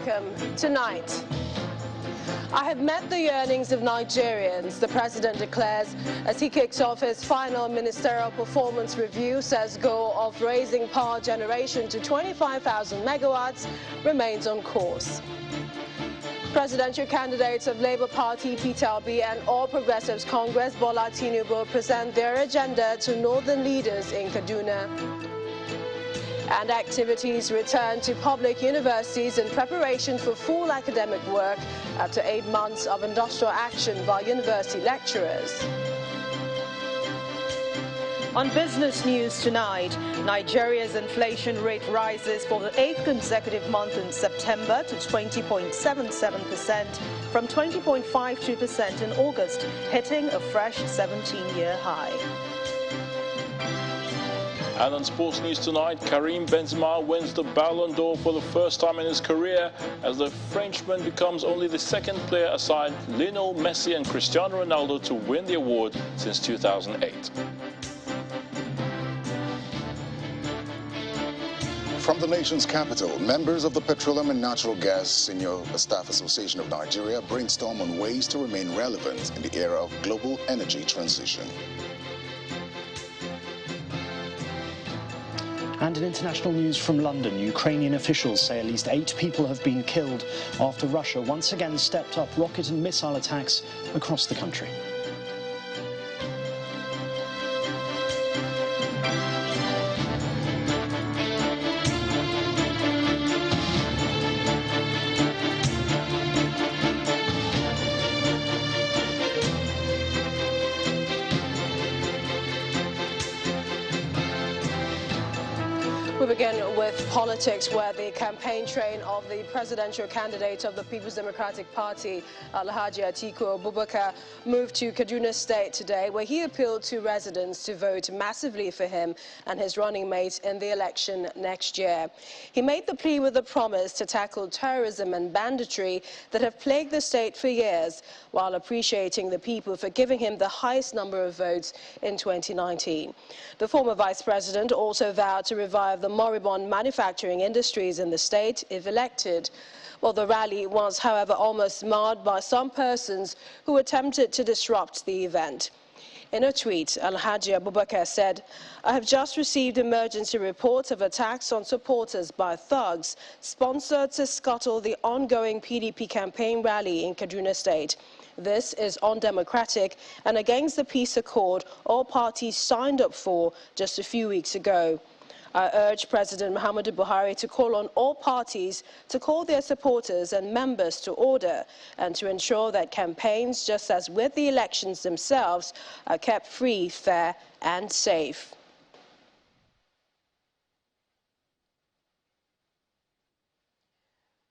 welcome. Tonight, I have met the yearnings of Nigerians, the president declares as he kicks off his final ministerial performance review. Says goal of raising power generation to 25,000 megawatts remains on course. Presidential candidates of Labour Party, Peter Obi, and All Progressives Congress, Bola Tinubu, present their agenda to northern leaders in Kaduna. And activities return to public universities in preparation for full academic work after 8 months of industrial action by university lecturers. On business news tonight, Nigeria's inflation rate rises for the 8th consecutive month in September to 20.77% from 20.52% in August, hitting a fresh 17-year high. And on sports news tonight, Karim Benzema wins the Ballon d'Or for the first time in his career as the Frenchman becomes only the second player aside Lionel Messi and Cristiano Ronaldo to win the award since 2008. From the nation's capital, members of the Petroleum and Natural Gas Senior Staff Association of Nigeria brainstorm on ways to remain relevant in the era of global energy transition. And in international news from London, Ukrainian officials say at least 8 people have been killed after Russia once again stepped up rocket and missile attacks across the country. We begin with politics, where the campaign train of the presidential candidate of the People's Democratic Party, Alhaji Atiku Abubakar, moved to Kaduna State today, where he appealed to residents to vote massively for him and his running mate in the election next year. He made the plea with a promise to tackle terrorism and banditry that have plagued the state for years, while appreciating the people for giving him the highest number of votes in 2019. The former vice president also vowed to revive the moribund manufacturing industries in the state if elected. Well, the rally was, however, almost marred by some persons who attempted to disrupt the event. In a tweet, Alhaji Abubakar said, "I have just received emergency reports of attacks on supporters by thugs sponsored to scuttle the ongoing PDP campaign rally in Kaduna State. This is undemocratic and against the peace accord all parties signed up for just a few weeks ago. I urge President Muhammadu Buhari to call on all parties to call their supporters and members to order and to ensure that campaigns, just as with the elections themselves, are kept free, fair and safe."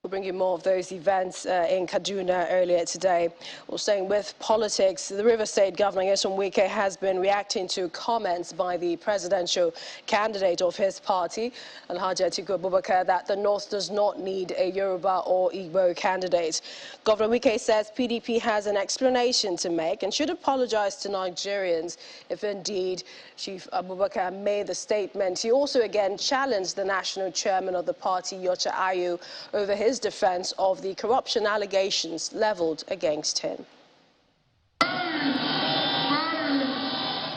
We'll bring you more of those events in Kaduna earlier today. Well, staying with politics, the River State Governor Yusuf has been reacting to comments by the presidential candidate of his party, Alhaji Atiku Abubakar, that the North does not need a Yoruba or Igbo candidate. Governor Wike says PDP has an explanation to make and should apologize to Nigerians if indeed Chief Abubakar made the statement. He also again challenged the national chairman of the party, Yocha Ayu, over his defense of the corruption allegations leveled against him.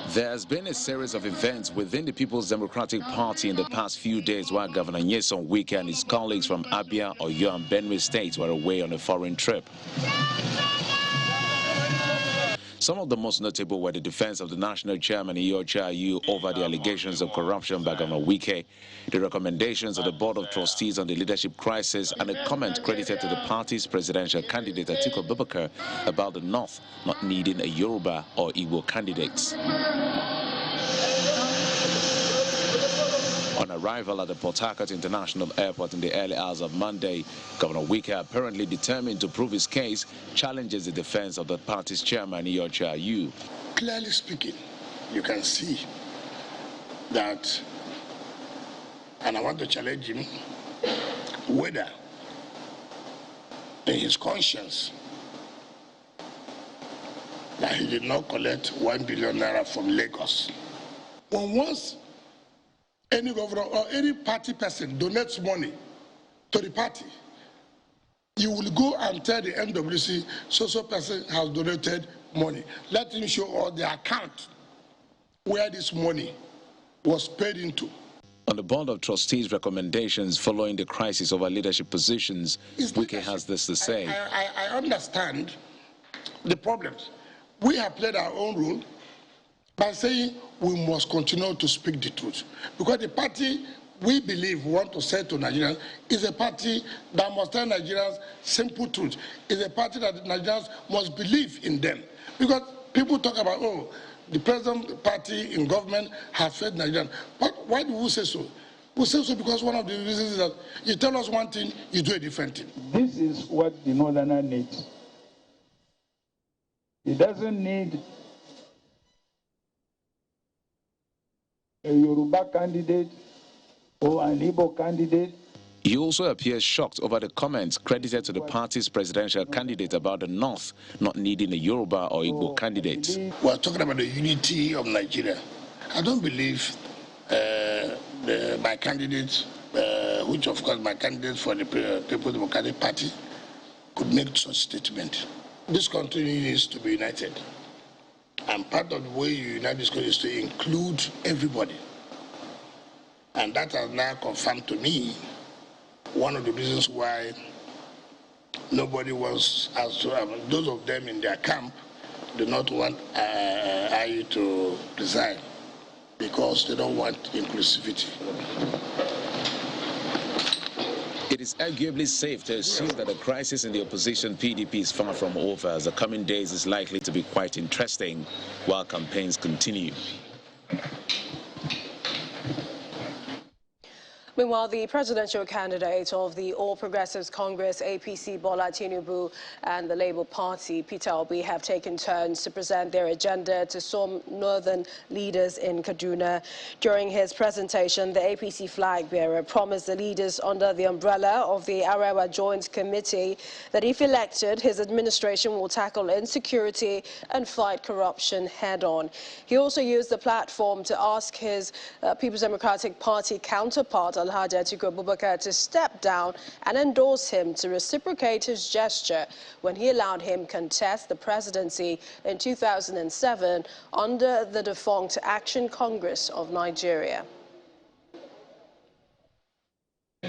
There has been a series of events within the People's Democratic Party in the past few days while Governor Nyesom Wike and his colleagues from Abia, Oyo and Benue states were away on a foreign trip. Some of the most notable were the defense of the national chairman, Yocha Ayu, over the allegations of corruption by Governor Wike, the recommendations of the Board of Trustees on the leadership crisis, and a comment credited to the party's presidential candidate, Atiku Abubakar, about the North not needing a Yoruba or Igbo candidates. On arrival at the Port Harcourt International Airport in the early hours of Monday, Governor Wike, apparently determined to prove his case, challenges the defense of the party's chairman, Yocha Ayu. Clearly speaking, you can see that, and I want to challenge him, whether in his conscience that he did not collect 1 billion naira from Lagos. Once any governor or any party person donates money to the party, you will go and tell the NWC, so person has donated money. Let him show all the account where this money was paid into. On the Board of Trustees' recommendations following the crisis over leadership positions, Wike has this to say. I understand the problems. We have played our own role by saying we must continue to speak the truth. Because the party we believe we want to say to Nigerians is a party that must tell Nigerians simple truth. It's a party that Nigerians must believe in them. Because people talk about, oh, the present party in government has failed Nigerians. But why do we say so? We say so because one of the reasons is that you tell us one thing, you do a different thing. This is what the Northerner needs. He doesn't need a Yoruba candidate or an Igbo candidate. He also appears shocked over the comments credited to the party's presidential candidate about the North not needing a Yoruba or Igbo candidate. We are talking about the unity of Nigeria. I don't believe my candidate, which of course my candidate for the People's Democratic Party, could make such statement. This country needs to be united. And part of the way you unite this country is to include everybody. And that has now confirmed to me one of the reasons why nobody wants us to, those of them in their camp do not want IU to resign because they don't want inclusivity. It is arguably safe to assume that the crisis in the opposition PDP is far from over, as the coming days is likely to be quite interesting while campaigns continue. Meanwhile, the presidential candidate of the All Progressives Congress, APC, Bola Tinubu, and the Labour Party, Peter Obi, have taken turns to present their agenda to some northern leaders in Kaduna. During his presentation, the APC flag bearer promised the leaders under the umbrella of the Arewa Joint Committee that if elected, his administration will tackle insecurity and fight corruption head-on. He also used the platform to ask his People's Democratic Party counterpart, Alhaji Atiku Abubakar, to step down and endorse him to reciprocate his gesture when he allowed him contest the presidency in 2007 under the defunct Action Congress of Nigeria.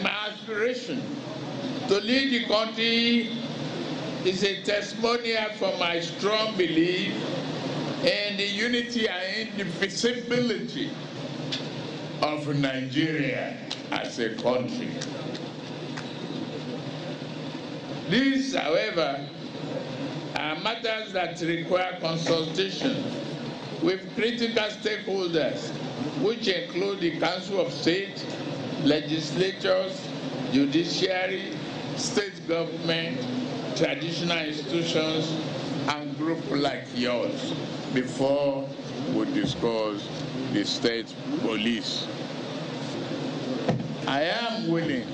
My aspiration to lead the country is a testimonial for my strong belief in the unity and indivisibility of Nigeria as a country. These, however, are matters that require consultation with critical stakeholders, which include the Council of State, legislatures, judiciary, state government, traditional institutions, and groups like yours before we discuss the state police. I am willing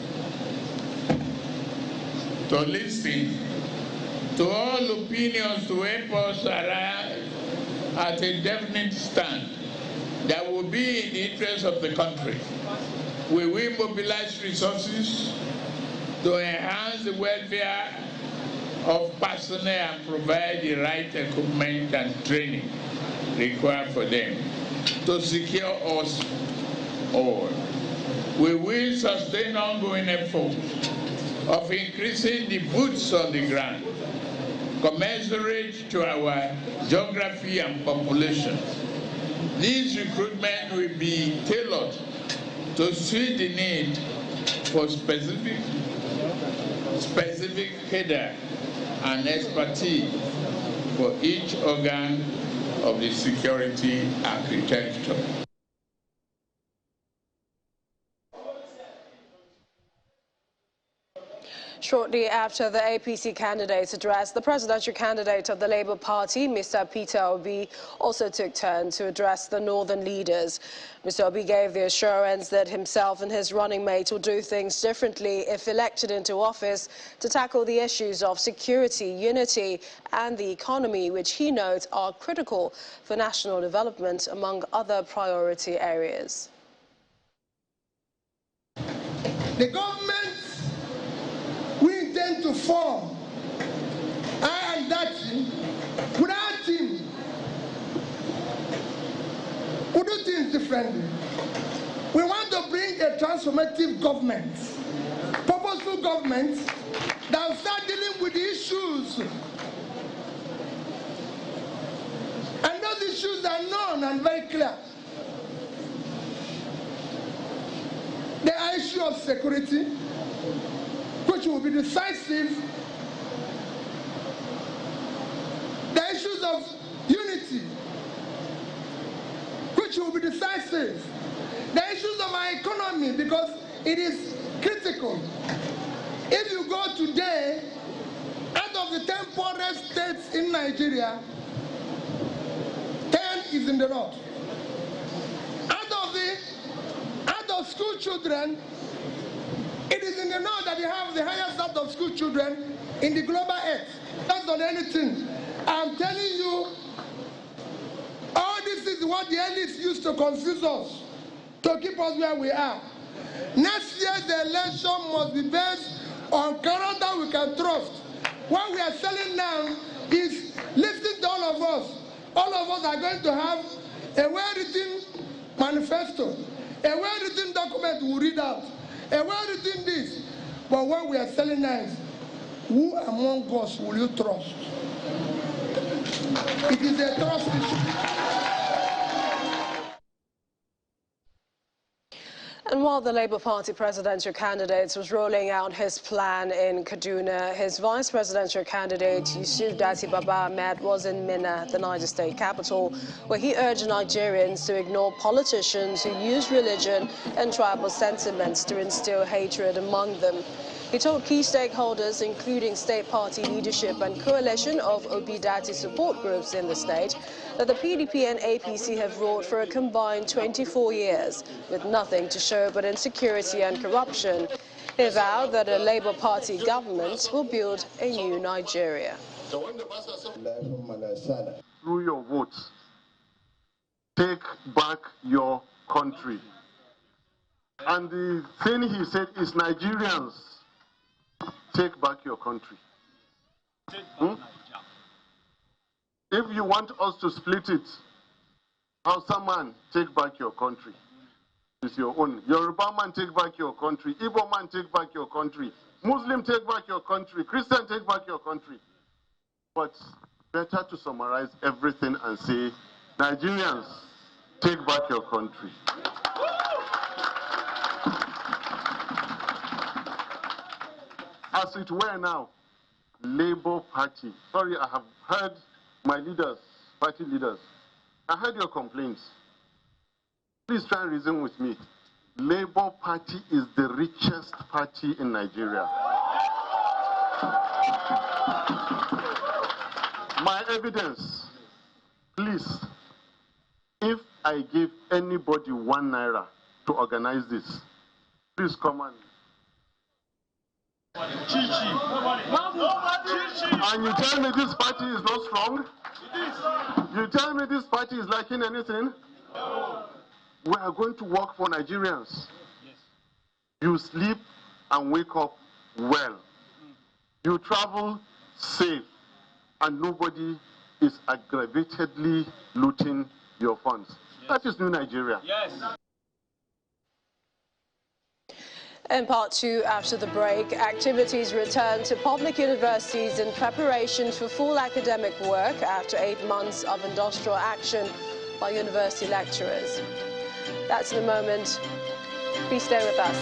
to listen to all opinions to help us arrive at a definite stand that will be in the interest of the country. We will mobilize resources to enhance the welfare of personnel and provide the right equipment and training required for them to secure us all. We will sustain ongoing efforts of increasing the boots on the ground, commensurate to our geography and population. This recruitment will be tailored to suit the need for specific cadre and expertise for each organ of the security architecture. Shortly after the APC candidate's address, the presidential candidate of the Labour Party, Mr. Peter Obi, also took turn to address the northern leaders. Mr. Obi gave the assurance that himself and his running mate will do things differently if elected into office to tackle the issues of security, unity and the economy, which he notes are critical for national development, among other priority areas. The government, we intend to form. I and that team, with our team, we do things differently. We want to bring a transformative government, purposeful government that will start dealing with the issues. And those issues are known and very clear. The issue of security, which will be decisive. The issues of unity, which will be decisive. The issues of our economy, because it is critical. If you go today, out of the 10 poorest states in Nigeria, 10 is in the north. Out of school children, it is in the north that you have the highest out of school children in the global earth. That's not anything. I'm telling you, all this is what the elites used to confuse us, to keep us where we are. Next year, the election must be based on character we can trust. What we are selling now is listening to all of us. All of us are going to have a well-written manifesto, a well-written document we'll read out, a well-written this. But what we are selling now is, who among us will you trust? It is a trust issue. And while the Labour Party presidential candidate was rolling out his plan in Kaduna, his vice presidential candidate, Yusuf Baba Ahmed, was in Minna, the Niger state capital, where he urged Nigerians to ignore politicians who use religion and tribal sentiments to instill hatred among them. He told key stakeholders, including state party leadership and coalition of Obidati support groups in the state, that the PDP and APC have ruled for a combined 24 years, with nothing to show but insecurity and corruption. He vowed that a Labour Party government will build a new Nigeria. Through your votes, take back your country. And the thing he said is, Nigerians, take back your country. If you want us to split it, Hausa man, take back your country. It's your own. Yoruba man, take back your country. Igbo man, take back your country. Muslim, take back your country. Christian, take back your country. But better to summarize everything and say, Nigerians, take back your country. As it were now, Labour Party. Sorry, I have heard my leaders, party leaders. I heard your complaints. Please try and reason with me. Labour Party is the richest party in Nigeria. My evidence, please, if I give anybody 1 naira to organize this, please come and and you tell me this party is not strong? You tell me this party is lacking anything? We are going to work for Nigerians. You sleep and wake up well. You travel safe, and nobody is aggravatedly looting your funds. That is new Nigeria. Yes. In part 2, after the break, activities return to public universities in preparation for full academic work after 8 months of industrial action by university lecturers. That's in a moment. Please stay with us.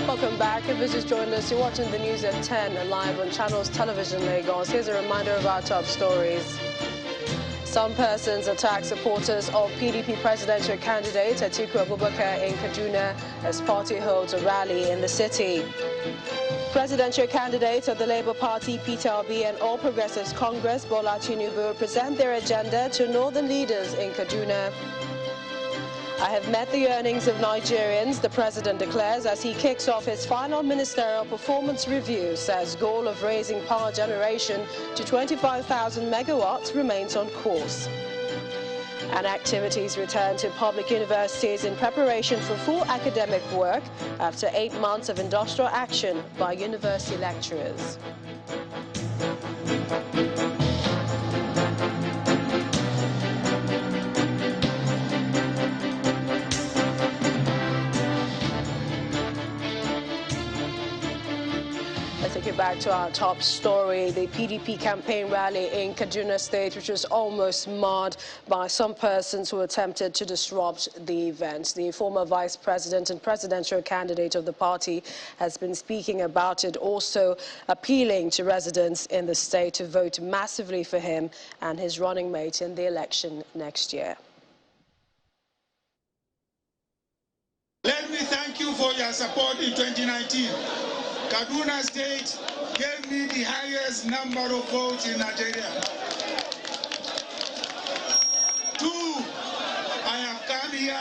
Welcome back. If you just joined us, you're watching the news at 10 and live on Channels Television Lagos. Here's a reminder of our top stories. Some persons attack supporters of PDP presidential candidate Atiku Abubakar in Kaduna as party holds a rally in the city. Presidential candidates of the Labour Party, Peter Obi, and All Progressives Congress, Bola Tinubu, present their agenda to northern leaders in Kaduna. I have met the yearnings of Nigerians, the president declares as he kicks off his final ministerial performance review, says goal of raising power generation to 25,000 megawatts remains on course. And activities return to public universities in preparation for full academic work after 8 months of industrial action by university lecturers. Let's take you back to our top story. The PDP campaign rally in Kaduna State, which was almost marred by some persons who attempted to disrupt the event. The former vice president and presidential candidate of the party has been speaking about it, also appealing to residents in the state to vote massively for him and his running mate in the election next year. Let me thank you for your support in 2019. Kaduna State gave me the highest number of votes in Nigeria. 2, I have come here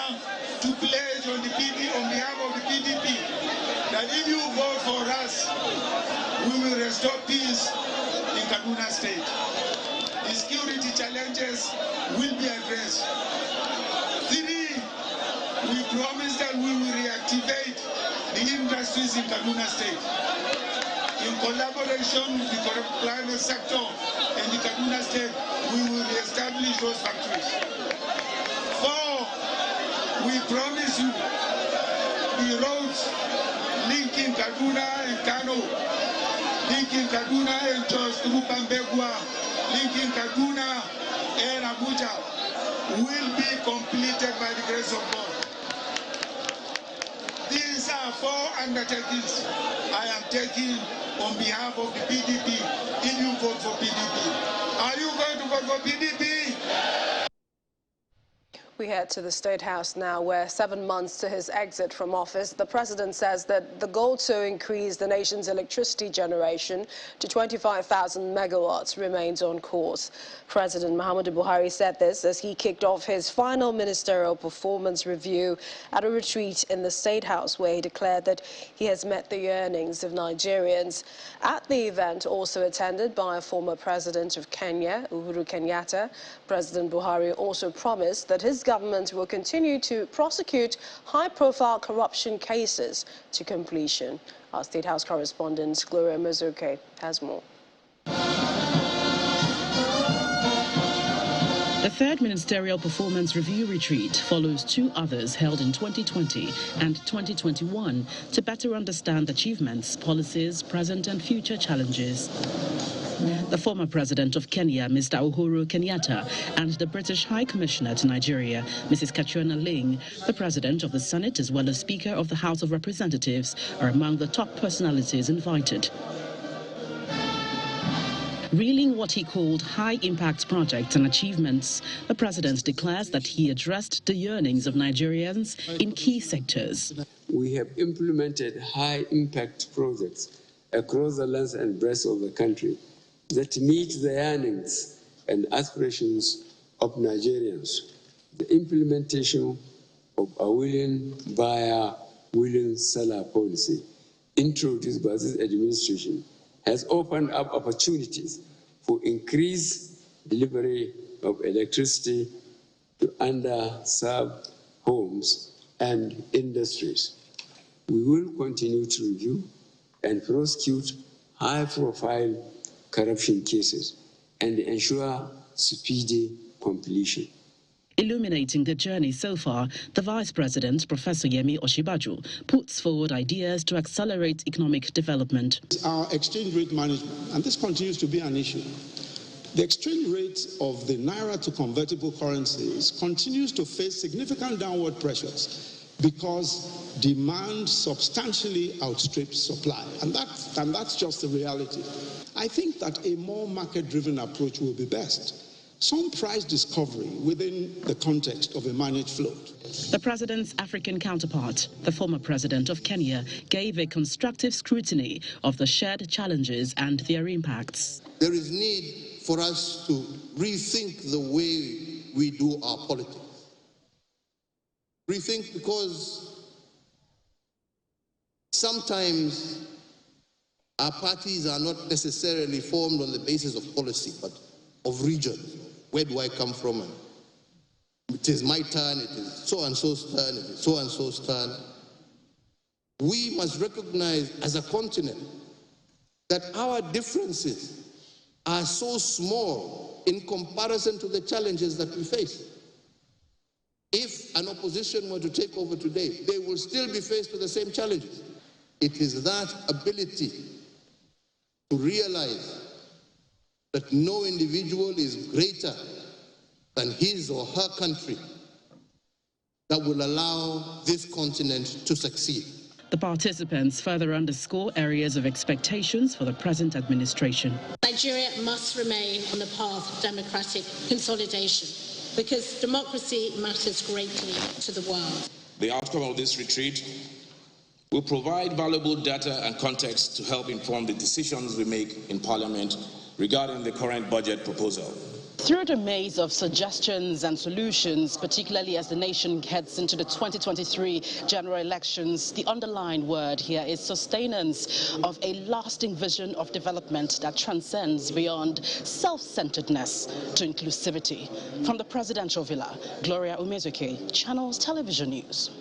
to pledge on behalf of the PDP that if you vote for us, we will restore peace in Kaduna State. The security challenges will be addressed. 3, we promise that we will reactivate the industries in Kaduna State. In collaboration with the private sector and the Kaduna State, we will reestablish those factories. 4, we promise you the roads linking Kaduna and Kano, linking Kaduna and Jos to Rupambegua, linking Kaduna and Abuja will be completed by the grace of God. These are 4 undertakings I am taking on behalf of the PDP if you vote for PDP. Are you going to vote for PDP? We head to the State House now, where 7 months to his exit from office, the president says that the goal to increase the nation's electricity generation to 25,000 megawatts remains on course. President Muhammadu Buhari said this as he kicked off his final ministerial performance review at a retreat in the State House, where he declared that he has met the yearnings of Nigerians. At the event, also attended by a former president of Kenya, Uhuru Kenyatta, President Buhari also promised that his government will continue to prosecute high-profile corruption cases to completion. Our State House correspondent Gloria Mazuke has more. The third ministerial performance review retreat follows 2 others held in 2020 and 2021 to better understand achievements, policies, present and future challenges. The former president of Kenya, Mr. Uhuru Kenyatta, and the British High Commissioner to Nigeria, Mrs. Katrina Ling, the president of the Senate as well as Speaker of the House of Representatives, are among the top personalities invited. Reeling what he called high-impact projects and achievements, the president declares that he addressed the yearnings of Nigerians in key sectors. We have implemented high-impact projects across the length and breadth of the country that meet the yearnings and aspirations of Nigerians. The implementation of a willing buyer, willing seller policy introduced by this administration has opened up opportunities for increased delivery of electricity to underserved homes and industries. We will continue to review and prosecute high-profile corruption cases and ensure speedy completion. Illuminating the journey so far, the Vice President, Professor Yemi Osinbajo, puts forward ideas to accelerate economic development. Our exchange rate management, and this continues to be an issue. The exchange rate of the naira to convertible currencies continues to face significant downward pressures because demand substantially outstrips supply, and that's just the reality. I think that a more market-driven approach will be best. Some price discovery within the context of a managed float. The president's African counterpart, the former president of Kenya, gave a constructive scrutiny of the shared challenges and their impacts. There is need for us to rethink the way we do our politics. Rethink because sometimes our parties are not necessarily formed on the basis of policy, but of region. Where do I come from? And it is my turn, it is so-and-so's turn, it is so-and-so's turn. We must recognize as a continent that our differences are so small in comparison to the challenges that we face. If an opposition were to take over today, they will still be faced with the same challenges. It is that ability to realize that no individual is greater than his or her country that will allow this continent to succeed. The participants further underscore areas of expectations for the present administration. Nigeria must remain on the path of democratic consolidation because democracy matters greatly to the world. The outcome of this retreat will provide valuable data and context to help inform the decisions we make in Parliament regarding the current budget proposal. Through the maze of suggestions and solutions, particularly as the nation heads into the 2023 general elections, the underlying word here is sustenance of a lasting vision of development that transcends beyond self-centeredness to inclusivity. From the presidential villa, Gloria Umezuke, Channels Television News.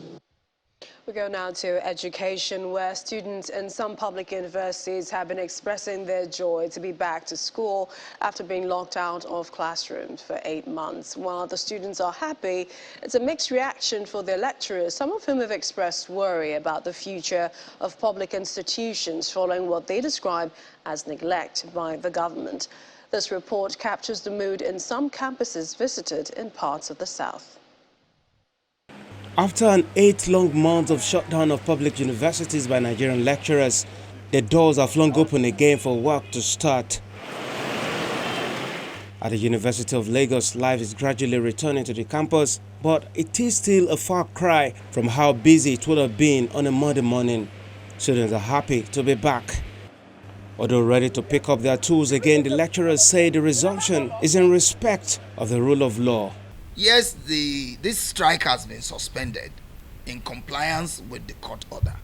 We go now to education, where students in some public universities have been expressing their joy to be back to school after being locked out of classrooms for 8 months. While the students are happy, it's a mixed reaction for their lecturers, some of whom have expressed worry about the future of public institutions following what they describe as neglect by the government. This report captures the mood in some campuses visited in parts of the South. After an 8-long month of shutdown of public universities by Nigerian lecturers, the doors are flung open again for work to start. At the University of Lagos, life is gradually returning to the campus, but it is still a far cry from how busy it would have been on a Monday morning. Students are happy to be back. Although ready to pick up their tools again, the lecturers say the resumption is in respect of the rule of law. Yes, this strike has been suspended in compliance with the court order.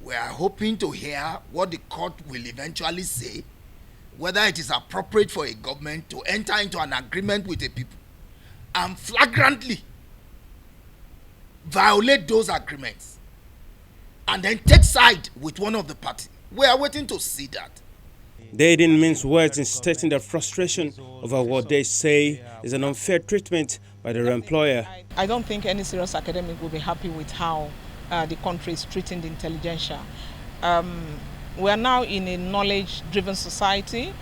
We are hoping to hear what the court will eventually say, whether it is appropriate for a government to enter into an agreement with the people and flagrantly violate those agreements and then take side with one of the parties. We are waiting to see that. They didn't mince words in stating their frustration over what they say is an unfair treatment by their employer. I don't think any serious academic will be happy with how the country is treating the intelligentsia. We are now in a knowledge-driven society,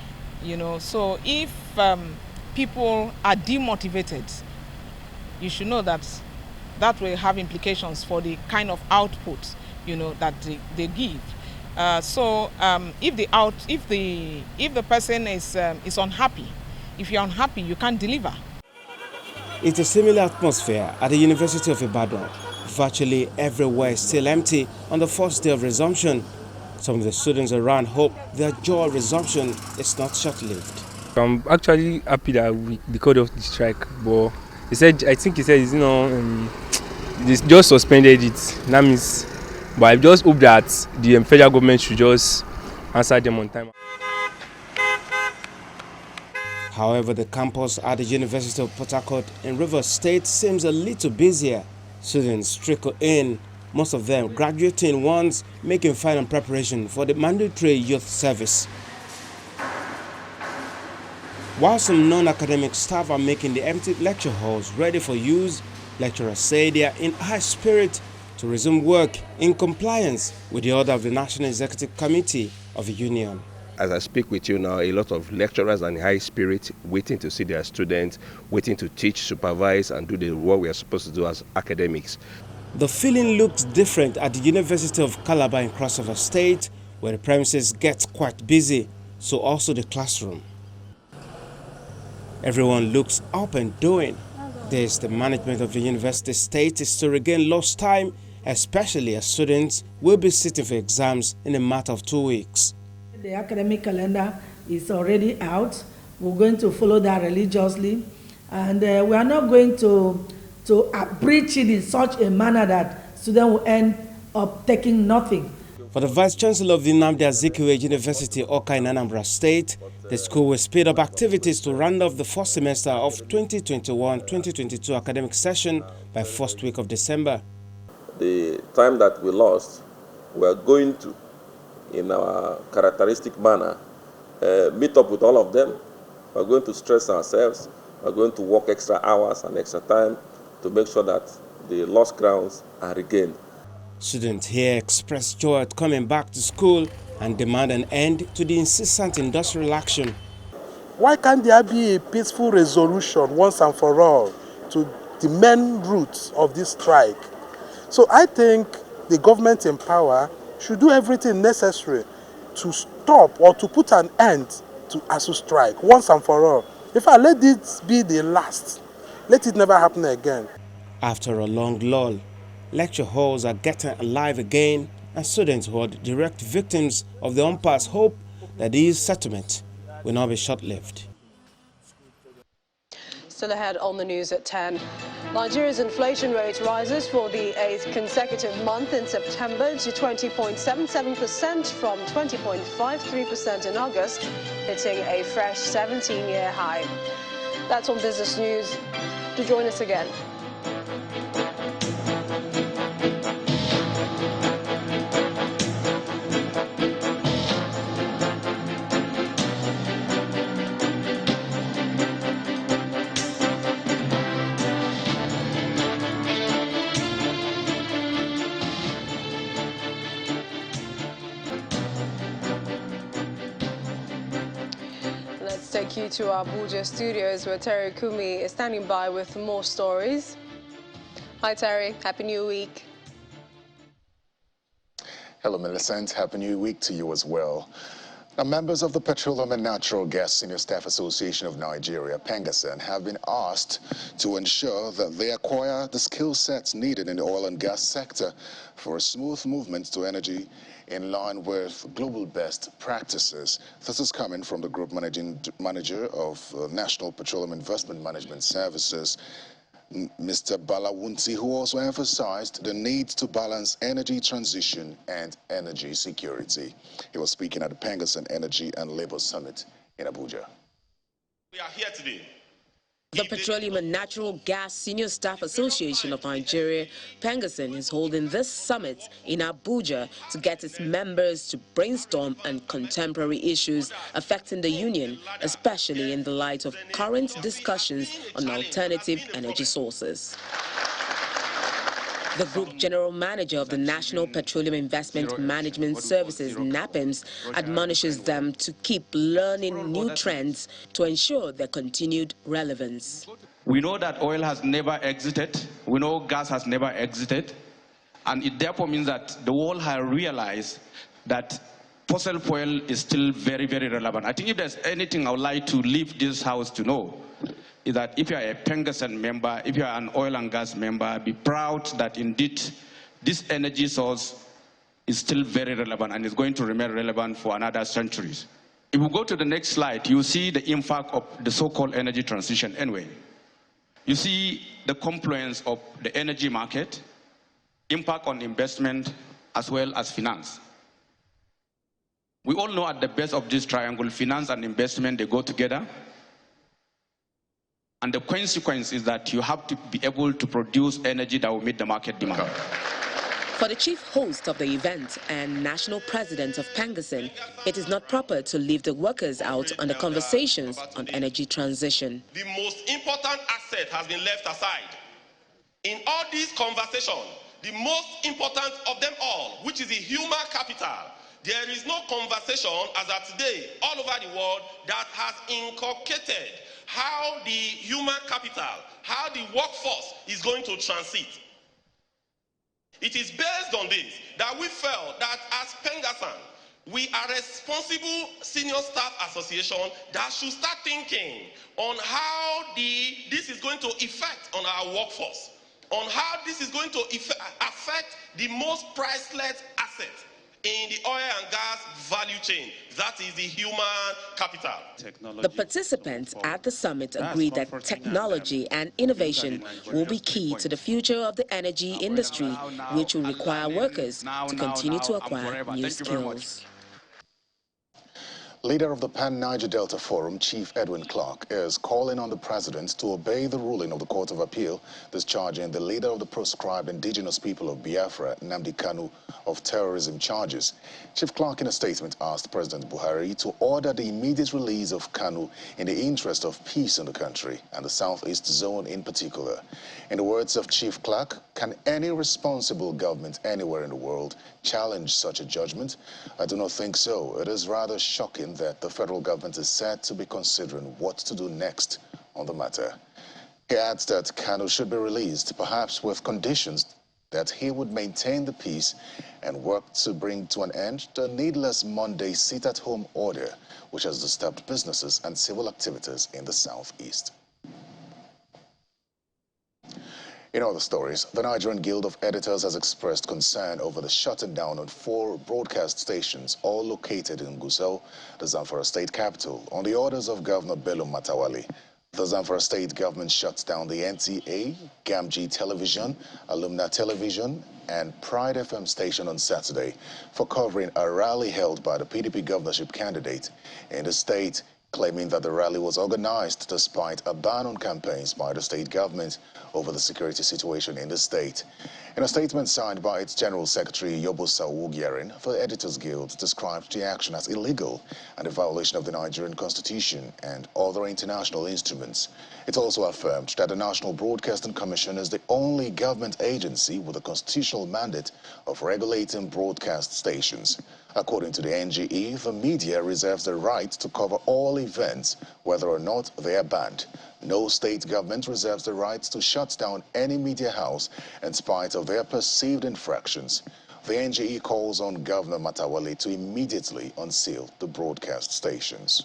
so if people are demotivated, you should know that that will have implications for the kind of output, that they give. If the person is unhappy, if you're unhappy, you can't deliver. It's a similar atmosphere at the University of Ibadan. Virtually everywhere is still empty on the first day of resumption. Some of the students around hope their joy resumption is not short-lived. I'm actually happy that we because of the strike, but I think he said, they just suspended it. That means. But I just hope that the federal government should just answer them on time. However, the campus at the University of Port Harcourt in Rivers State seems a little busier. Students trickle in, most of them graduating ones making final preparation for the mandatory youth service. While some non-academic staff are making the empty lecture halls ready for use, lecturers say they are in high spirit to resume work in compliance with the order of the National Executive Committee of the Union. As I speak with you now, a lot of lecturers are in high spirit, waiting to see their students, waiting to teach, supervise, and do the work we are supposed to do as academics. The feeling looks different at the University of Calabar in Crossover State, where the premises get quite busy, so also the classroom. Everyone looks up and doing. This, the management of the university state, is to regain lost time, especially as students will be sitting for exams in a matter of 2 weeks. The academic calendar is already out. We're going to follow that religiously, and we are not going to to breach it in such a manner that students will end up taking nothing. For the Vice Chancellor of the Nnamdi Azikiwe University, Awka in Anambra State, the school will speed up activities to round off the first semester of 2021-2022 academic session by first week of December. The time that we lost, we are going to, in our characteristic manner, meet up with all of them. We are going to stress ourselves. We are going to work extra hours and extra time to make sure that the lost grounds are regained. Students here express joy at coming back to school and demand an end to the incessant industrial action. Why can't there be a peaceful resolution once and for all to the main roots of this strike? So I think the government in power should do everything necessary to stop or to put an end to ASU strike once and for all. If I let this be the last, let it never happen again. After a long lull, lecture halls are getting alive again, and students who are the direct victims of the impasse hope that these settlements will not be short-lived. Still ahead on the news at 10. Nigeria's inflation rate rises for the 8th consecutive month in September to 20.77% from 20.53% in August, hitting a fresh 17-year high. That's on Business News. Do join us again. Take you to our Abuja studios where Terry Kumi is standing by with more stories. Hi Terry, Happy New Week. Hello Millicent, Happy New Week to you as well. Now, members of the Petroleum and Natural Gas Senior Staff Association of Nigeria, PENGASEN, have been asked to ensure that they acquire the skill sets needed in the oil and gas sector for a smooth movement to energy in line with global best practices. This is coming from the Group Manager of National Petroleum Investment Management Services, Mr. Babatunde, who also emphasized the need to balance energy transition and energy security. He was speaking at the PENGASEN Energy and Labour Summit in Abuja. We are here today. The Petroleum and Natural Gas Senior Staff Association of Nigeria, PENGASEN, is holding this summit in Abuja to get its members to brainstorm on contemporary issues affecting the union, especially in the light of current discussions on alternative energy sources. The Group General Manager of the National Petroleum Investment Management Services, NAPIMS, admonishes them to keep learning new trends to ensure their continued relevance. We know that oil has never exited. We know gas has never exited. And it therefore means that the world has realized that fossil fuel is still very, very relevant. I think if there's anything I would like to leave this house to know, is that if you are a PENGASEN member, if you are an oil and gas member, be proud that indeed this energy source is still very relevant and is going to remain relevant for another centuries. If we go to the next slide, you see the impact of the so-called energy transition anyway. You see the confluence of the energy market, impact on investment, as well as finance. We all know at the base of this triangle, finance and investment, they go together. And the consequence is that you have to be able to produce energy that will meet the market demand. For the chief host of the event and national president of PENGASEN, it is not proper to leave the workers out on the conversations on energy transition. The most important asset has been left aside. In all these conversations, the most important of them all, which is the human capital, there is no conversation as of today all over the world that has inculcated how the human capital, how the workforce is going to transit. It is based on this that we felt that as PENGASEN, we are a responsible senior staff association that should start thinking on how this is going to affect on our workforce, on how this is going to affect the most priceless asset in the oil and gas value chain. That is the human capital. The participants at the summit agreed that technology and innovation will be key to the future of the energy industry, which will require workers to continue to acquire new skills. Leader of the Pan-Niger Delta Forum, Chief Edwin Clark, is calling on the president to obey the ruling of the Court of Appeal discharging the leader of the proscribed indigenous people of Biafra, Nnamdi Kanu, of terrorism charges. Chief Clark, in a statement, asked President Buhari to order the immediate release of Kanu in the interest of peace in the country and the Southeast Zone in particular. In the words of Chief Clark, can any responsible government anywhere in the world challenge such a judgment? I do not think so. It is rather shocking that the federal government is said to be considering what to do next on the matter. He adds that Kanu should be released, perhaps with conditions that he would maintain the peace and work to bring to an end the needless Monday sit-at-home order, which has disturbed businesses and civil activities in the Southeast. In other stories, the Nigerian Guild of Editors has expressed concern over the shutting down of 4 broadcast stations, all located in Gusau, the Zamfara state capital, on the orders of Governor Bello Matawali. The Zamfara state government shut down the NTA, Gamji Television, Alumna Television, and Pride FM station on Saturday for covering a rally held by the PDP governorship candidate in the state, claiming that the rally was organized despite a ban on campaigns by the state government over the security situation in the state. In a statement signed by its General Secretary Yobosa Wogierin, the Editors Guild described the action as illegal and a violation of the Nigerian Constitution and other international instruments. It also affirmed that the National Broadcasting Commission is the only government agency with a constitutional mandate of regulating broadcast stations. According to the NGE, the media reserves the right to cover all events, whether or not they are banned. No state government reserves the right to shut down any media house in spite of their perceived infractions. The NGE calls on Governor Matawali to immediately unseal the broadcast stations.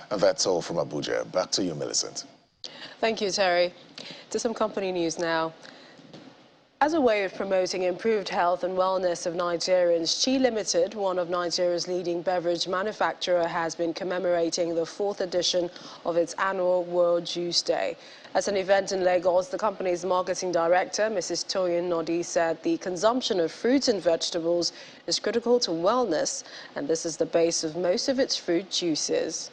And that's all from Abuja. Back to you, Millicent. Thank you, Terry. To some company news now. As a way of promoting improved health and wellness of Nigerians, Chi Limited, one of Nigeria's leading beverage manufacturer, has been commemorating the 4th edition of its annual World Juice Day. At an event in Lagos, the company's marketing director, Mrs. Toyin Nodi, said the consumption of fruits and vegetables is critical to wellness, and this is the base of most of its fruit juices.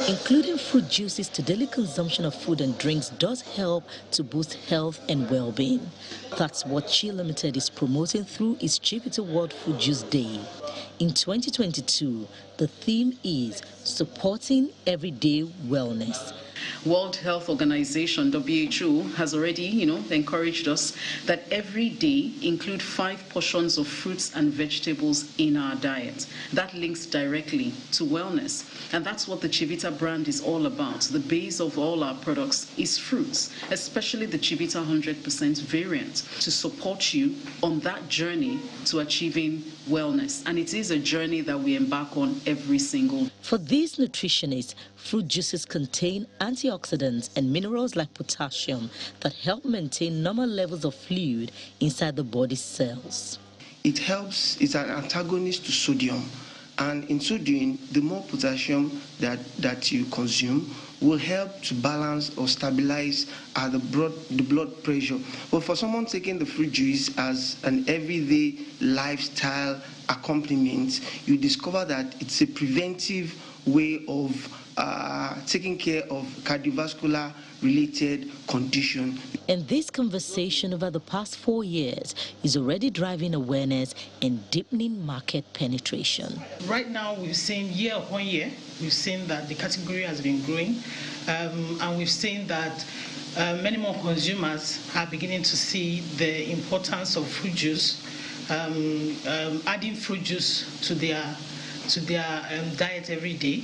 Including fruit juices to daily consumption of food and drinks does help to boost health and well-being. That's what Chi Limited is promoting through its Chivita World Food Juice Day. In 2022, the theme is supporting everyday wellness. World Health Organization, WHO, has already, encouraged us that every day include 5 portions of fruits and vegetables in our diet. That links directly to wellness. And that's what the Chivita brand is all about. The base of all our products is fruits, especially the Chivita 100% variant, to support you on that journey to achieving wellness. And it is a journey that we embark on every single day. For these nutritionists, fruit juices contain antioxidants and minerals like potassium that help maintain normal levels of fluid inside the body's cells. It's an antagonist to sodium, and in so doing, the more potassium that you consume will help to balance or stabilize the blood pressure. But for someone taking the fruit juice as an everyday lifestyle accompaniment, you discover that it's a preventive way of taking care of cardiovascular related condition. And this conversation over the past 4 years is already driving awareness and deepening market penetration. Right now, we've seen year upon year, we've seen that the category has been growing, and we've seen that many more consumers are beginning to see the importance of fruit juice, adding fruit juice to their diet every day.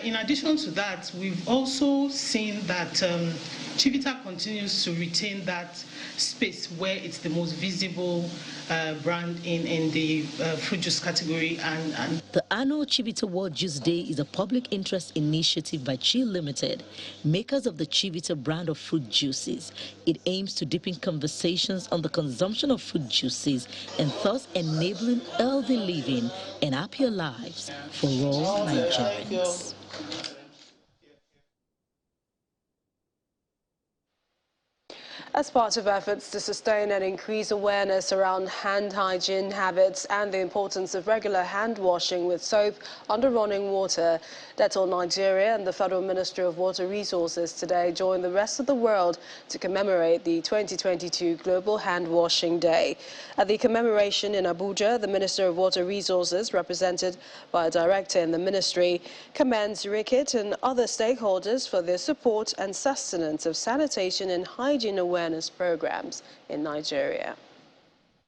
In addition to that, we've also seen that Chivita continues to retain that space where it's the most visible brand in the fruit juice category. And The annual Chivita World Juice Day is a public interest initiative by Chi Limited, makers of the Chivita brand of fruit juices. It aims to deepen conversations on the consumption of fruit juices and thus enabling healthy living and happier lives for all Nigerians. As part of efforts to sustain and increase awareness around hand hygiene habits and the importance of regular hand washing with soap under running water, Dettol Nigeria and the Federal Ministry of Water Resources today joined the rest of the world to commemorate the 2022 Global Hand Washing Day. At the commemoration in Abuja, the Minister of Water Resources, represented by a director in the ministry, commends RICIT and other stakeholders for their support and sustenance of sanitation and hygiene awareness programs in Nigeria.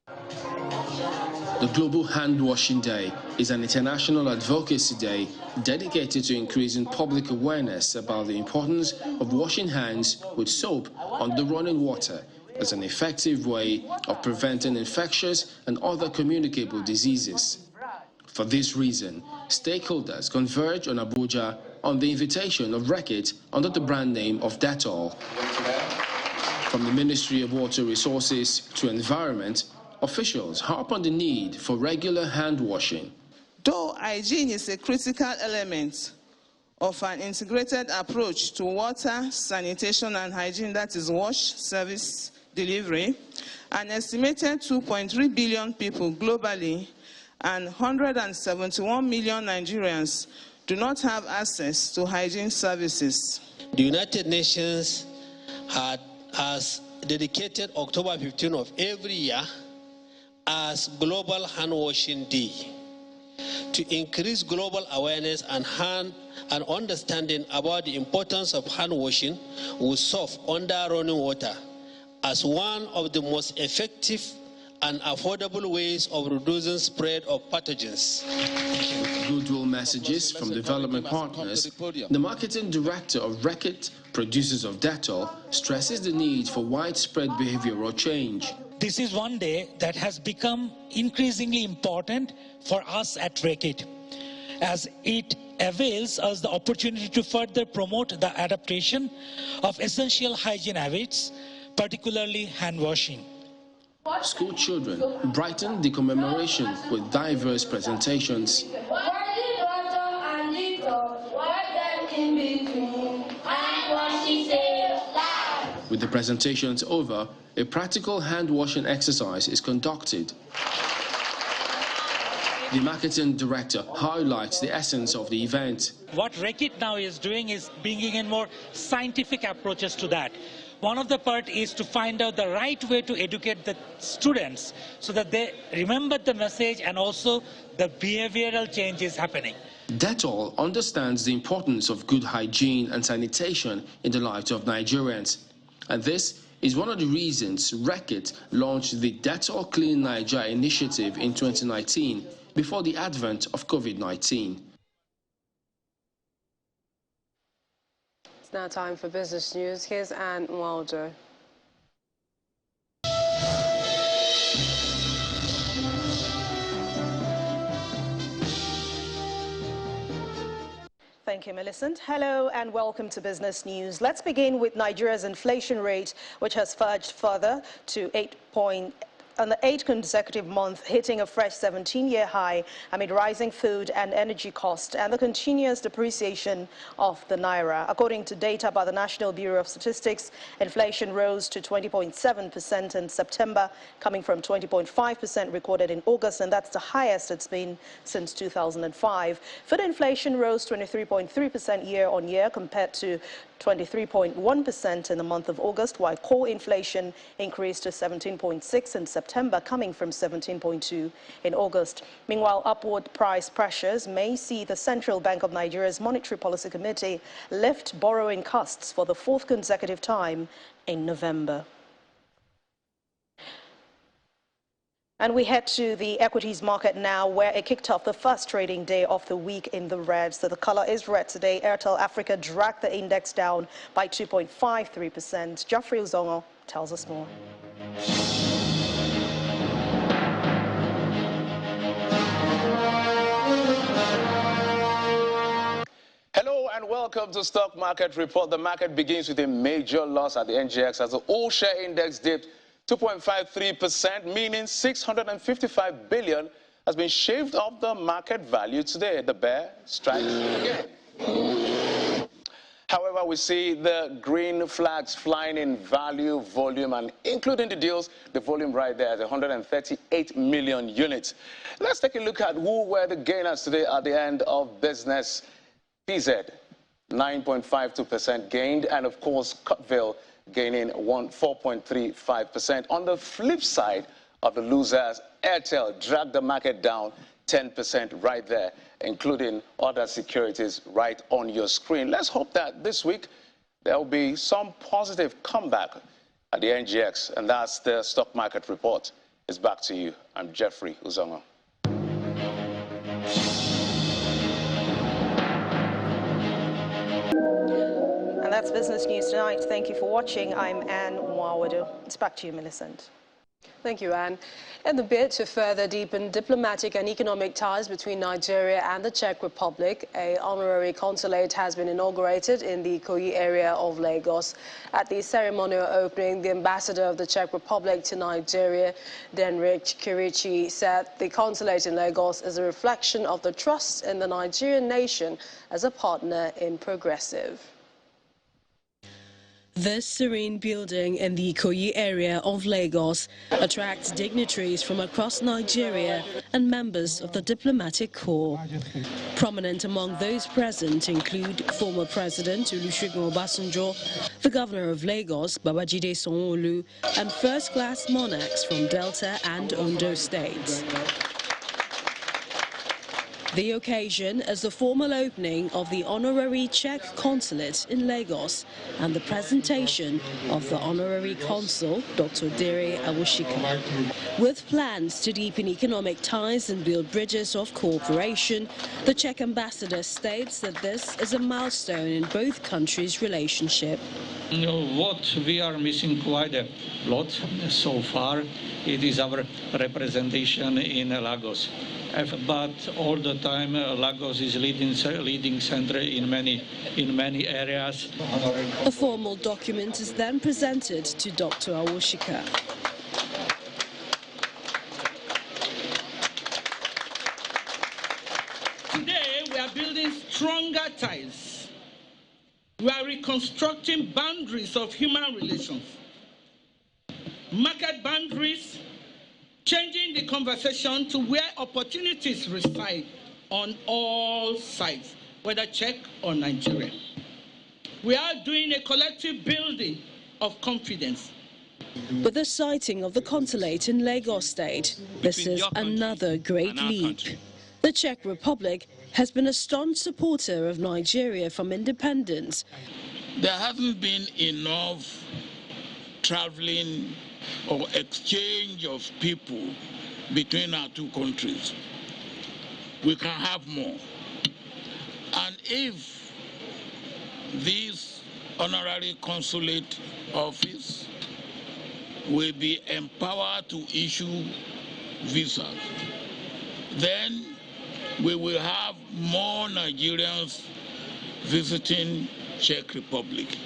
The Global Hand Washing Day is an international advocacy day dedicated to increasing public awareness about the importance of washing hands with soap under running water as an effective way of preventing infectious and other communicable diseases. For this reason, stakeholders converge on Abuja on the invitation of RICIT under the brand name of Dettol. From the Ministry of Water Resources to Environment, officials harp on the need for regular hand washing. Though hygiene is a critical element of an integrated approach to water, sanitation and hygiene, that is wash, service, delivery, an estimated 2.3 billion people globally and 171 million Nigerians do not have access to hygiene services. The United Nations has dedicated October 15 of every year as Global Hand Washing Day to increase global awareness and understanding about the importance of hand washing with soap under running water as one of the most effective and affordable ways of reducing spread of pathogens. Goodwill messages from development partners, the marketing director of RICIT, producers of Dettol, stresses the need for widespread behavioral change. This is one day that has become increasingly important for us at RICIT, as it avails us the opportunity to further promote the adaptation of essential hygiene habits, particularly hand washing. School children brightened the commemoration with diverse presentations. With the presentations over, a practical hand washing exercise is conducted. The marketing director highlights the essence of the event. What RICIT now is doing is bringing in more scientific approaches to that. One of the part is to find out the right way to educate the students so that they remember the message and also the behavioral change is happening. Dettol understands the importance of good hygiene and sanitation in the lives of Nigerians. And this is one of the reasons RICIT launched the Dettol Clean Nigeria initiative in 2019 before the advent of COVID-19. Now time for business news. Here's Anne Waldo. Thank you, Millicent. Hello and welcome to Business News. Let's begin with Nigeria's inflation rate, which has surged further to 8.8% on the 8th consecutive month, hitting a fresh 17-year high amid rising food and energy costs and the continuous depreciation of the naira. According to data by the National Bureau of Statistics, inflation rose to 20.7% in September, coming from 20.5% recorded in August, and that's the highest it's been since 2005. Food inflation rose 23.3% year-on-year compared to 23.1% in the month of August, while core inflation increased to 17.6% in September, coming from 17.2% in August. Meanwhile, upward price pressures may see the Central Bank of Nigeria's Monetary Policy Committee lift borrowing costs for the 4th consecutive time in November. And we head to the equities market now, where it kicked off the first trading day of the week in the red. So the color is red today. Airtel Africa dragged the index down by 2.53%. Geoffrey Uzongo tells us more. Hello and welcome to Stock Market Report. The market begins with a major loss at the NGX as the all-share index dipped 2.53%, meaning 655 billion has been shaved off the market value today. The bear strikes again. However, we see the green flags flying in value, volume, and including the deals, the volume right there at 138 million units. Let's take a look at who were the gainers today at the end of business. PZ, 9.52% gained, and of course, Cutville gaining 4.35%. On the flip side of the losers, Airtel dragged the market down 10% right there, including other securities right on your screen. Let's hope that this week there will be some positive comeback at the NGX, and that's the Stock Market Report. It's back to you. I'm Geoffrey Uzongo. And that's Business News Tonight. Thank you for watching. I'm Anne Mwawadu. It's back to you, Millicent. Thank you, Anne. In the bid to further deepen diplomatic and economic ties between Nigeria and the Czech Republic, an honorary consulate has been inaugurated in the Ikoyi area of Lagos. At the ceremonial opening, the ambassador of the Czech Republic to Nigeria, Denrich Kirichi, said the consulate in Lagos is a reflection of the trust in the Nigerian nation as a partner in progressive. This serene building in the Ikoyi area of Lagos attracts dignitaries from across Nigeria and members of the diplomatic corps. Prominent among those present include former President Olusegun Obasanjo, the Governor of Lagos, Babajide Sanwo-Olu, and first-class monarchs from Delta and Ondo states. The occasion is the formal opening of the honorary Czech consulate in Lagos and the presentation of the honorary consul, Dr. Dere Awushika. With plans to deepen economic ties and build bridges of cooperation, the Czech ambassador states that this is a milestone in both countries' relationship. What we are missing quite a lot so far, it is our representation in Lagos. But all the time, Lagos is leading center in many areas. A formal document is then presented to Dr. Awushika. Today, we are building stronger ties. We are reconstructing boundaries of human relations, market boundaries, changing the conversation to where opportunities reside on all sides, whether Czech or Nigerian. We are doing a collective building of confidence. With the sighting of the consulate in Lagos State, this is another great leap. The Czech Republic has been a staunch supporter of Nigeria from independence. There hasn't been enough traveling or exchange of people between our two countries. We can have more. And if this honorary consulate office will be empowered to issue visas, then we will have more Nigerians visiting Czech Republic.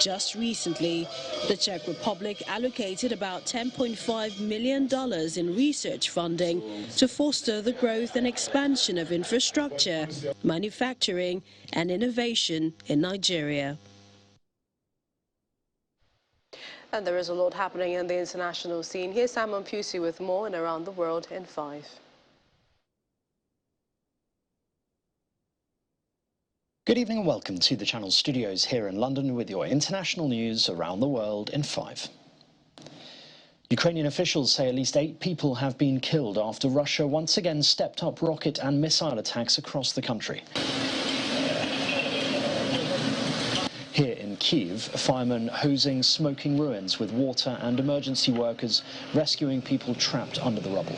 Just recently, the Czech Republic allocated about $10.5 million in research funding to foster the growth and expansion of infrastructure, manufacturing and innovation in Nigeria. And there is a lot happening in the international scene. Here's Simon Pusey with more in Around the World in 5. Good evening and welcome to the Channel Studios here in London with your international news around the world in 5. Ukrainian officials say at least 8 people have been killed after Russia once again stepped up rocket and missile attacks across the country. Here in Kyiv, firemen hosing smoking ruins with water and emergency workers rescuing people trapped under the rubble.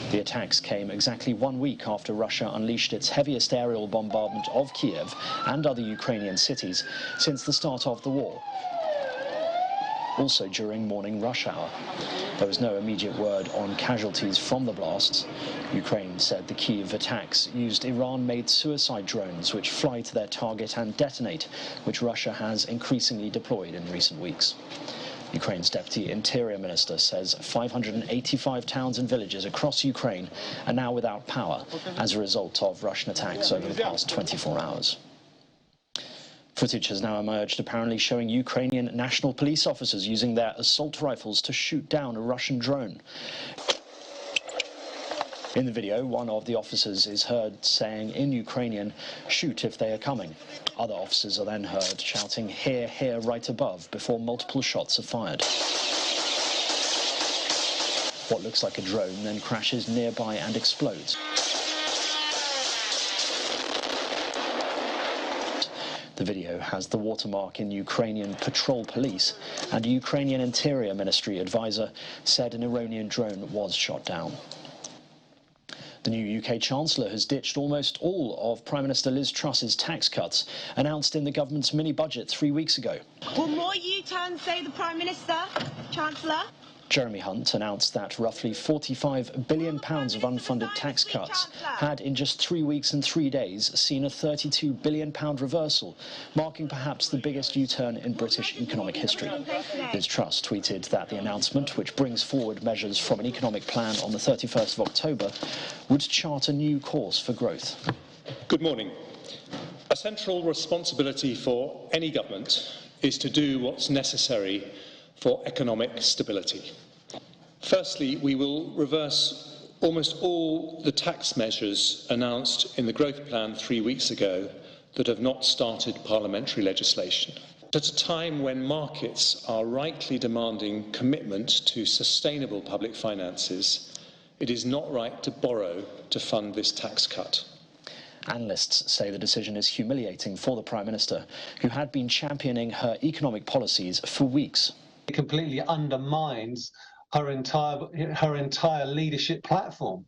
The attacks came exactly 1 week after Russia unleashed its heaviest aerial bombardment of Kyiv and other Ukrainian cities since the start of the war, also during morning rush hour. There was no immediate word on casualties from the blasts. Ukraine said the Kyiv attacks used Iran-made suicide drones which fly to their target and detonate, which Russia has increasingly deployed in recent weeks. Ukraine's Deputy Interior Minister says 585 towns and villages across Ukraine are now without power as a result of Russian attacks over the past 24 hours. Footage has now emerged apparently showing Ukrainian national police officers using their assault rifles to shoot down a Russian drone. In the video, one of the officers is heard saying in Ukrainian, "Shoot if they are coming." Other officers are then heard shouting, "Here, here," right above, before multiple shots are fired. What looks like a drone then crashes nearby and explodes. The video has the watermark in Ukrainian patrol police, and a Ukrainian Interior Ministry advisor said an Iranian drone was shot down. The new UK Chancellor has ditched almost all of Prime Minister Liz Truss's tax cuts announced in the government's mini-budget 3 weeks ago. Will more U-turns, say the Prime Minister, Chancellor? Jeremy Hunt announced that roughly £45 billion of unfunded tax cuts had in just 3 weeks and 3 days seen a £32 billion reversal, marking perhaps the biggest U-turn in British economic history. Liz Truss tweeted that the announcement, which brings forward measures from an economic plan on the 31st of October, would chart a new course for growth. Good morning. A central responsibility for any government is to do what's necessary for economic stability. Firstly, we will reverse almost all the tax measures announced in the growth plan 3 weeks ago that have not started parliamentary legislation. At a time when markets are rightly demanding commitment to sustainable public finances, it is not right to borrow to fund this tax cut. Analysts say the decision is humiliating for the Prime Minister, who had been championing her economic policies for weeks. It completely undermines her entire leadership platform.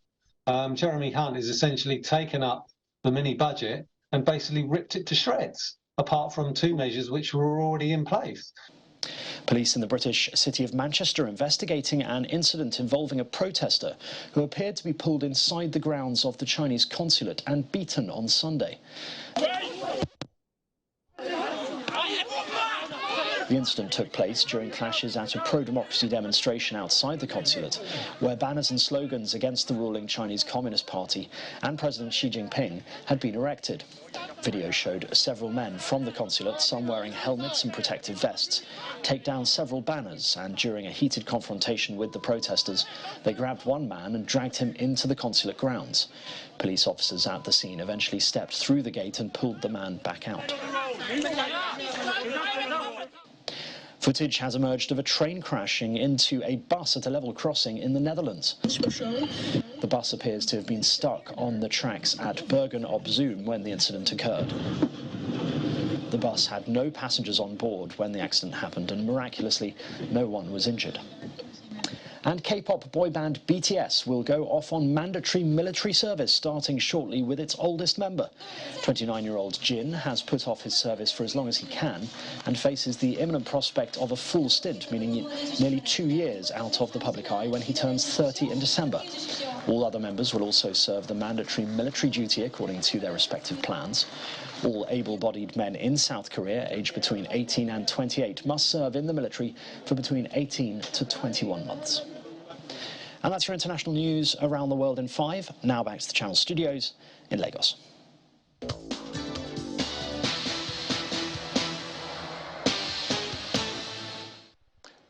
Jeremy Hunt has essentially taken up the mini-budget and basically ripped it to shreds, apart from 2 measures which were already in place. Police in the British city of Manchester investigating an incident involving a protester who appeared to be pulled inside the grounds of the Chinese consulate and beaten on Sunday. The incident took place during clashes at a pro-democracy demonstration outside the consulate, where banners and slogans against the ruling Chinese Communist Party and President Xi Jinping had been erected. Video showed several men from the consulate, some wearing helmets and protective vests, take down several banners, and during a heated confrontation with the protesters, they grabbed one man and dragged him into the consulate grounds. Police officers at the scene eventually stepped through the gate and pulled the man back out. Footage has emerged of a train crashing into a bus at a level crossing in the Netherlands. The bus appears to have been stuck on the tracks at Bergen op Zoom when the incident occurred. The bus had no passengers on board when the accident happened, and miraculously, no one was injured. And K-pop boy band BTS will go off on mandatory military service starting shortly with its oldest member. 29-year-old Jin has put off his service for as long as he can and faces the imminent prospect of a full stint, meaning nearly 2 years out of the public eye when he turns 30 in December. All other members will also serve the mandatory military duty according to their respective plans. All able-bodied men in South Korea, aged between 18 and 28, must serve in the military for between 18 to 21 months. And that's your international news around the world in 5. Now back to the Channel studios in Lagos.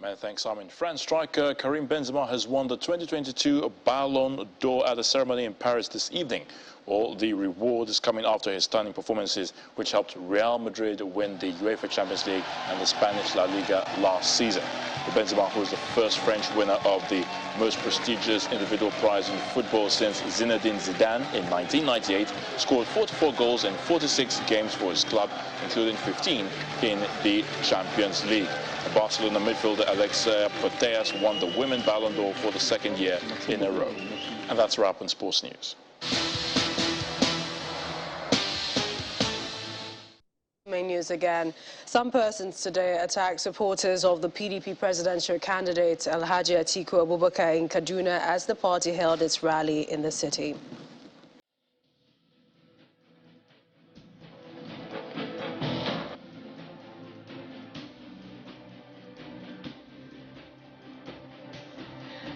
Many thanks, Simon. France striker Karim Benzema has won the 2022 Ballon d'Or at the ceremony in Paris this evening. Well, the reward is coming after his stunning performances, which helped Real Madrid win the UEFA Champions League and the Spanish La Liga last season. Benzema, who is the first French winner of the most prestigious individual prize in football since Zinedine Zidane in 1998, scored 44 goals in 46 games for his club, including 15 in the Champions League. Barcelona midfielder Alexia Putellas won the Women's Ballon d'Or for the second year in a row. And that's a wrap on sports news. Main news again. Some persons today attacked supporters of the PDP presidential candidate Alhaji Atiku Abubakar in Kaduna as the party held its rally in the city.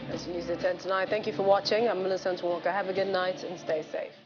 That's News at 10 tonight. Thank you for watching. I'm Millicent Walker. Have a good night and stay safe.